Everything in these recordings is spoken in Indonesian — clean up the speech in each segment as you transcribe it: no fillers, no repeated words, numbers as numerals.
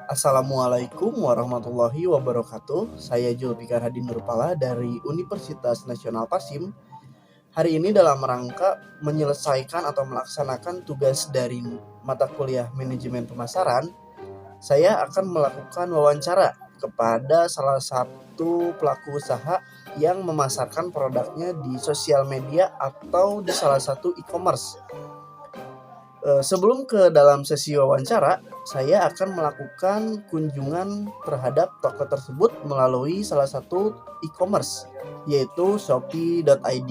Assalamualaikum warahmatullahi wabarakatuh. Saya Julfikar Hadi Nurpala dari Universitas Nasional Pasim. Hari ini dalam rangka menyelesaikan atau melaksanakan tugas dari mata kuliah manajemen pemasaran, saya akan melakukan wawancara kepada salah satu pelaku usaha yang memasarkan produknya di sosial media atau di salah satu e-commerce. Sebelum ke dalam sesi wawancara, saya akan melakukan kunjungan terhadap toko tersebut melalui salah satu e-commerce, yaitu shopee.id.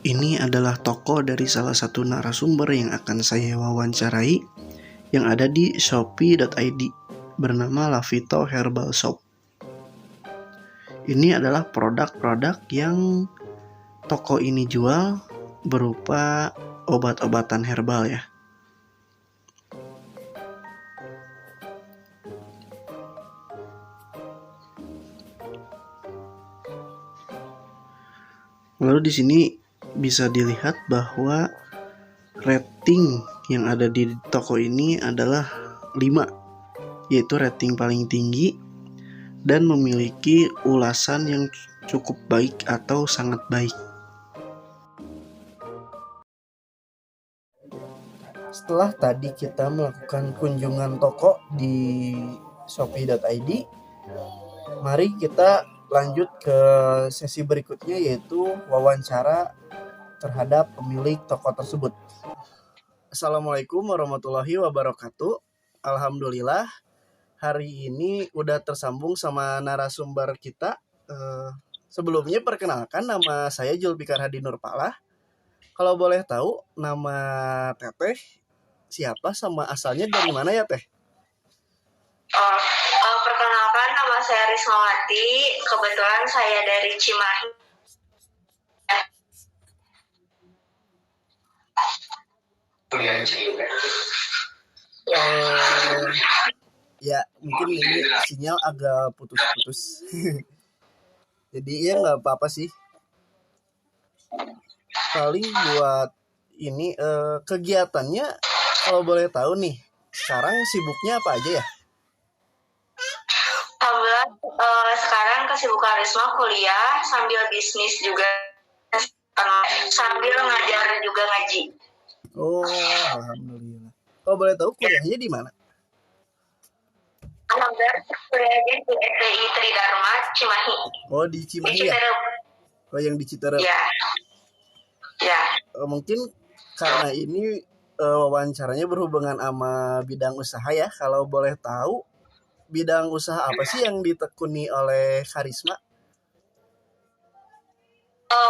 Ini adalah toko dari salah satu narasumber yang akan saya wawancarai yang ada di shopee.id bernama Lavito Herbal Shop. Ini adalah produk-produk yang toko ini jual berupa obat-obatan herbal ya. Lalu di sini bisa dilihat bahwa rating yang ada di toko ini adalah 5, yaitu rating paling tinggi dan memiliki ulasan yang cukup baik atau sangat baik. Setelah tadi kita melakukan kunjungan toko di shopee.id, mari kita lanjut ke sesi berikutnya, yaitu wawancara terhadap pemilik toko tersebut. Assalamualaikum warahmatullahi wabarakatuh. Alhamdulillah, hari ini udah tersambung sama narasumber kita. Sebelumnya perkenalkan, nama saya Julfikar Hadi Nurpala. Kalau boleh tahu, nama Teteh siapa sama asalnya dari mana ya Teh? Perkenalkan, nama saya Rismawati. Kebetulan saya dari Cimahi. Ya, mungkin ini sinyal agak putus-putus. Jadi ya nggak apa-apa sih. Paling buat ini kegiatannya, kalau boleh tahu nih, sekarang sibuknya apa aja ya? Sekarang kesibukan Risma kuliah sambil bisnis juga, sambil ngajar juga ngaji. Oh, alhamdulillah. Kalau boleh tahu kuliahnya di mana? Alhamdulillah, kuliahnya di STI Tridharma Cimahi. Oh, di Cimahi ya? Oh, yang di Citerep. Ya. Mungkin karena ini wawancaranya berhubungan sama bidang usaha ya. Kalau boleh tahu, bidang usaha apa sih yang ditekuni oleh Karisma?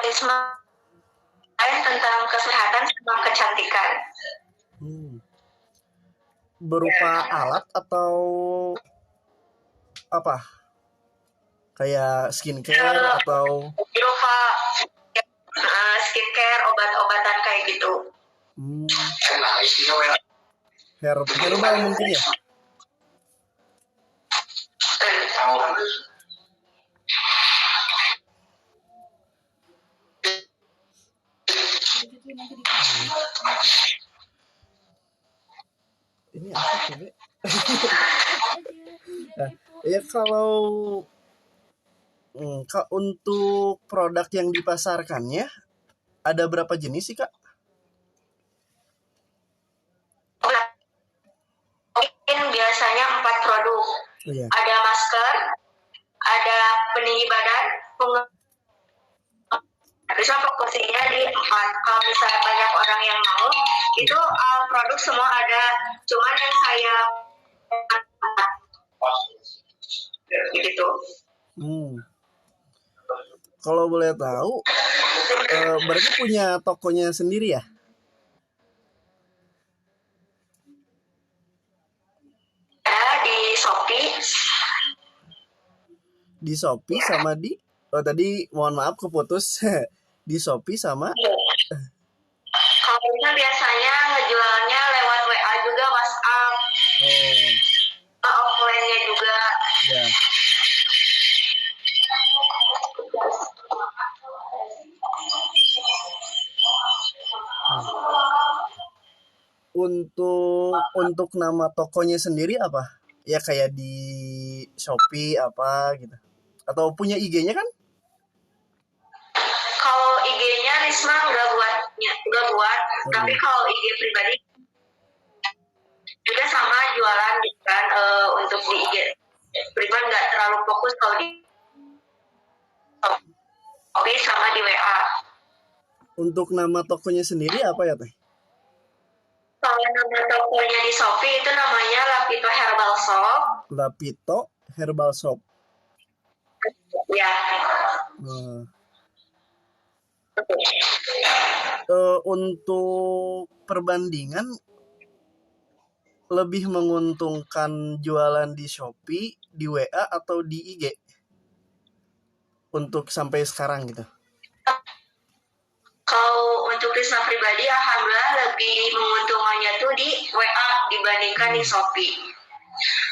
Risma tentang kesehatan sama kecantikan. Berupa alat atau apa? Kayak skincare atau? Berupa skincare, obat-obatan kayak gitu. Herbal mungkin ya? Ini apa sih? Nah, ya kalau untuk produk yang dipasarkannya ada berapa jenis sih Kak? Biasanya 4 produk. Iya. Ada masker, ada peninggi badan, bisa fokusnya di 4. Kalau misalnya banyak orang yang mau, itu produk semua ada. Cuman yang saya begitu. Kalau boleh tahu, berarti punya tokonya sendiri ya? Ada di Shopee. Di Shopee sama di tadi mohon maaf keputus. Di Shopee sama Kalau itu biasanya ngejualnya lewat WA juga, WhatsApp. Offline-nya juga. Ya. Untuk nama tokonya sendiri apa? Ya kayak di Shopee apa gitu. Atau punya IG-nya kan? Kalau IG-nya Risma nggak buat. Tapi kalau IG pribadi juga sama jualan gitu kan. Untuk di IG pribadi nggak terlalu fokus kalau di Shopee sama di WA. Untuk nama tokonya sendiri apa ya Teh? Kalau nama tokonya di Shopee itu namanya Lapito Herbal Shop. Lapito Herbal Shop. Ya. Untuk perbandingan lebih menguntungkan jualan di Shopee, di WA atau di IG untuk sampai sekarang gitu? Kalau untuk Risma pribadi, alhamdulillah lebih menguntungkannya tuh di WA dibandingkan di Shopee.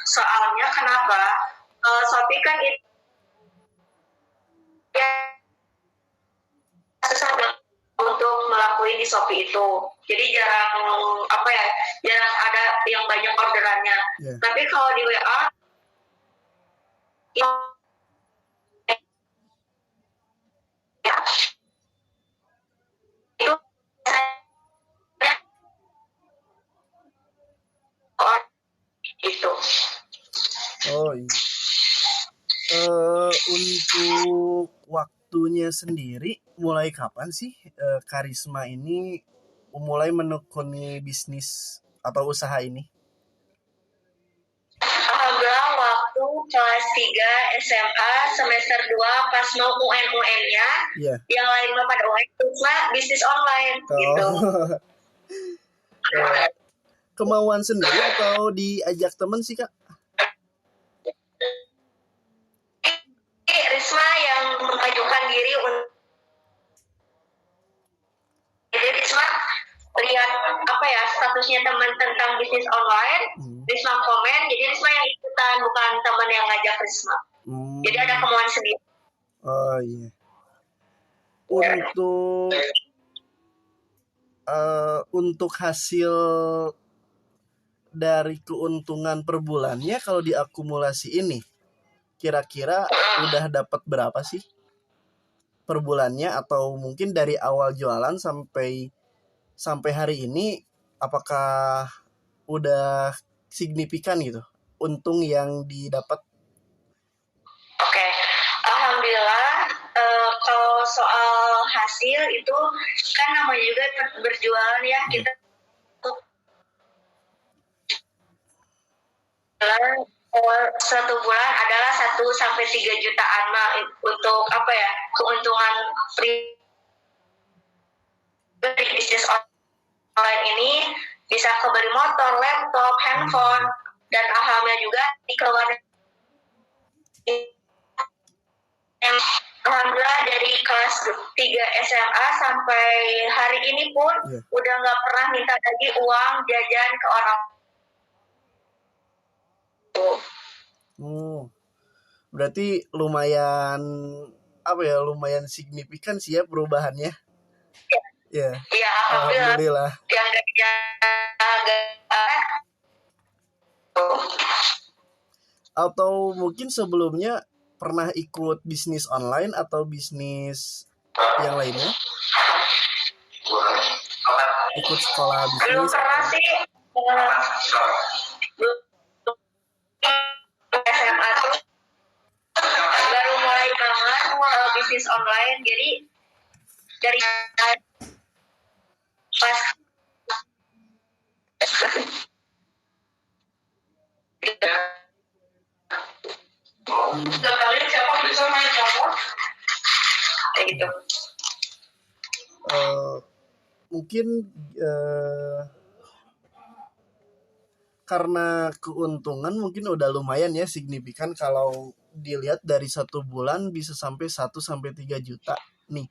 Soalnya kenapa? Shopee kan itu ya susah untuk melakukan di Shopee itu. Jadi jarang ada yang banyak orderannya. Yeah. Tapi kalau di WA itu gitu. Oh iya. Untuk waktunya sendiri mulai kapan sih Karisma ini mulai menekuni bisnis atau usaha ini? Alhamdulillah waktu kelas 3 SMA semester 2 pas mau UN-nya, Yeah. yang lain mah pada UN, cuma bisnis online gitu. Kemauan sendiri atau diajak temen sih Kak? Risma yang mengajukan diri untuk jadi Risma lihat statusnya teman tentang bisnis online, Risma komen, jadi Risma yang ikutan, bukan teman yang ngajak Risma. Jadi ada kemauan sendiri. Oh iya. Untuk hasil dari keuntungan per bulannya kalau diakumulasi ini kira-kira udah dapat berapa sih per bulannya, atau mungkin dari awal jualan sampai hari ini apakah udah signifikan gitu untung yang didapat? Oke. Alhamdulillah kalau soal hasil itu kan namanya juga berjualan ya, kita satu bulan adalah 1-3 jutaan untuk keuntungan dari bisnis online ini bisa kebeli motor, laptop, handphone, dan alhamdulillah juga dikeluarin. Alhamdulillah dari kelas 3 SMA sampai hari ini pun udah nggak pernah minta lagi uang jajan ke orang. Berarti lumayan signifikan sih ya perubahannya. Ya. Iya, alhamdulillah. Yang atau mungkin sebelumnya pernah ikut bisnis online atau bisnis yang lainnya? Ikut sekolah bisnis? Belum pernah sih. SMA tuh baru mulai banget bisnis online, jadi dari pas siapa bisa main kamu kayak gitu. Mungkin karena keuntungan mungkin udah lumayan ya signifikan kalau dilihat dari 1 bulan bisa sampai 1-3 juta nih.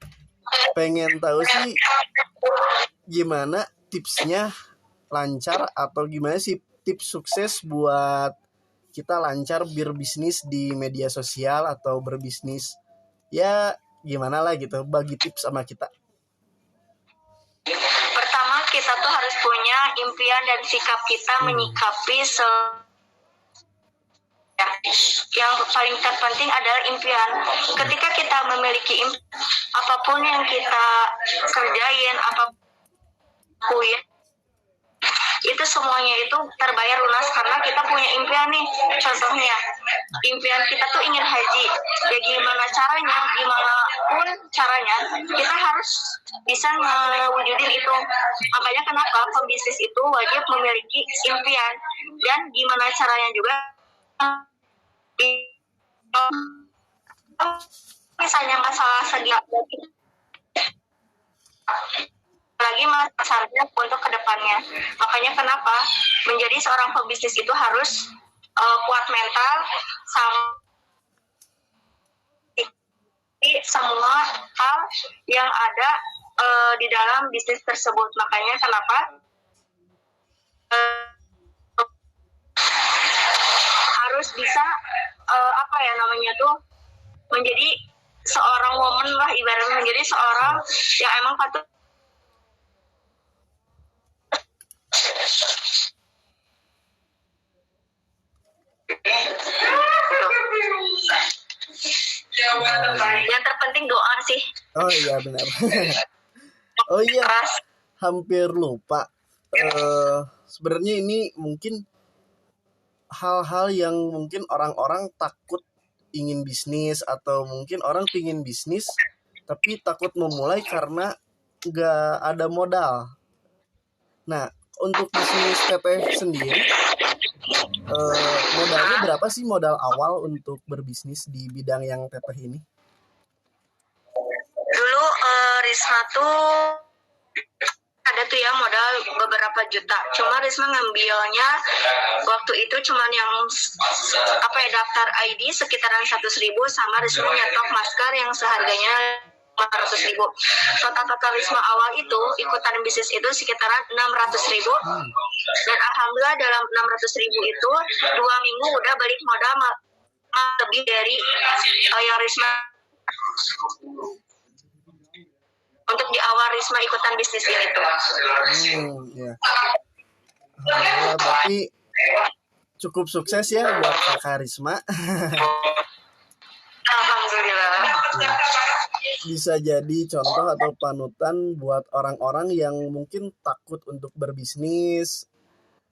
Pengen tahu sih gimana tipsnya lancar, atau gimana sih tips sukses buat kita lancar berbisnis di media sosial atau berbisnis ya gimana lah gitu, bagi tips sama kita. Pertama kita tuh harus punya impian dan sikap kita menyikapi yang paling terpenting adalah impian. Ketika kita memiliki apapun yang kita kerjain, apapun itu semuanya itu terbayar lunas karena kita punya impian nih. Contohnya impian kita tuh ingin haji, ya gimana caranya, gimana pun caranya kita harus bisa mewujudin itu. Makanya kenapa pembisnis itu wajib memiliki impian, dan gimana caranya juga misalnya masalah segi lagi masalahnya untuk kedepannya. Makanya kenapa menjadi seorang pebisnis itu harus kuat mental sama semua hal yang ada di dalam bisnis tersebut. Makanya kenapa harus bisa menjadi seorang woman lah, ibaratnya menjadi seorang yang emang patut yang terpenting doa sih. Oh iya benar. Oh iya, hampir lupa. Sebenarnya ini mungkin hal-hal yang mungkin orang-orang takut ingin bisnis, atau mungkin orang pingin bisnis tapi takut memulai karena nggak ada modal. Nah, untuk bisnis teteh sendiri, modalnya berapa sih, modal awal untuk berbisnis di bidang yang teteh ini? Dulu Risma tuh ada tuh ya modal beberapa juta. Cuma Risma ngambilnya waktu itu cuman yang daftar ID sekitaran 100.000, sama Risma nyetok masker yang seharganya 500.000. Total Risma awal itu ikutan bisnis itu sekitaran 600.000. Dan alhamdulillah dalam 600.000 itu 2 minggu udah balik modal lebih dari yang Risma untuk di awal Risma ikutan bisnis ini tuh. Ya. Alhamdulillah, berarti cukup sukses ya buat Kakak Risma. Alhamdulillah. Bisa jadi contoh atau panutan buat orang-orang yang mungkin takut untuk berbisnis.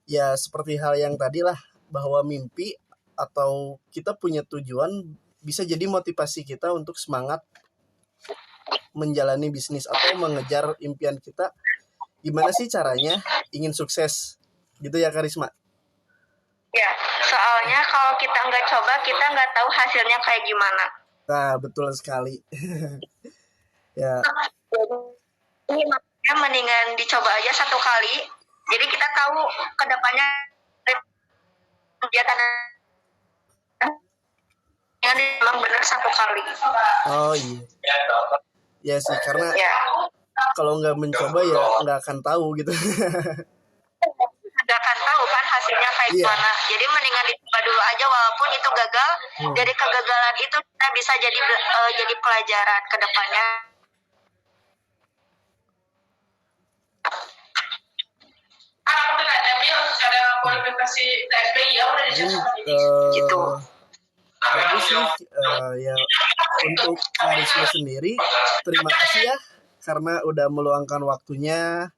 Ya seperti hal yang tadi lah, bahwa mimpi atau kita punya tujuan bisa jadi motivasi kita untuk semangat menjalani bisnis atau mengejar impian kita. Gimana sih caranya ingin sukses gitu ya Karisma? Ya, soalnya kalau kita nggak coba, kita nggak tahu hasilnya kayak gimana. Nah, betul sekali. Ya. Ini makanya mendingan dicoba aja satu kali. Jadi kita tahu kedepannya kegiatan yang memang benar satu kali. Oh iya. Ya sih, karena kalau nggak mencoba ya nggak akan tahu gitu. Nggak akan tahu kan hasilnya kayak gimana. Jadi mendingan dicoba dulu aja walaupun itu gagal. Dari kegagalan itu kita bisa jadi pelajaran ke depannya. Ada kualifikasi TSBI ya udah gitu. Bagus sih ya, untuk Karisma sendiri terima kasih ya karena udah meluangkan waktunya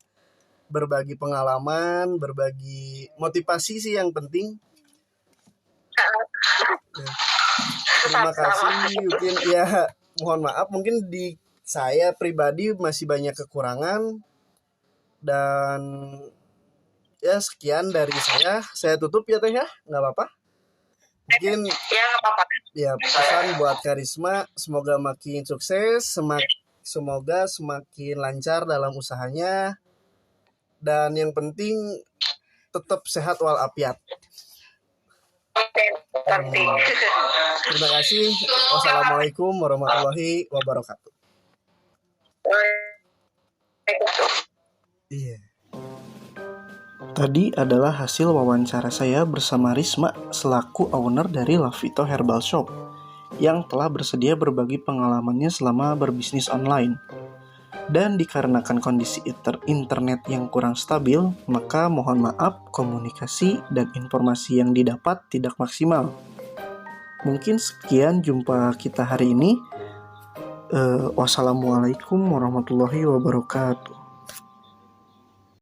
berbagi pengalaman, berbagi motivasi sih yang penting. Terima kasih. Mungkin ya mohon maaf mungkin di saya pribadi masih banyak kekurangan, dan ya sekian dari saya tutup ya Teh ya, nggak apa-apa. Mungkin ya pesan buat Karisma, semoga makin sukses, semoga semakin lancar dalam usahanya, dan yang penting tetap sehat walafiat. Terima kasih. Wassalamualaikum warahmatullahi wabarakatuh. Iya. Tadi adalah hasil wawancara saya bersama Risma selaku owner dari Lavito Herbal Shop yang telah bersedia berbagi pengalamannya selama berbisnis online. Dan dikarenakan kondisi internet yang kurang stabil, maka mohon maaf komunikasi dan informasi yang didapat tidak maksimal. Mungkin sekian jumpa kita hari ini. Wassalamualaikum warahmatullahi wabarakatuh.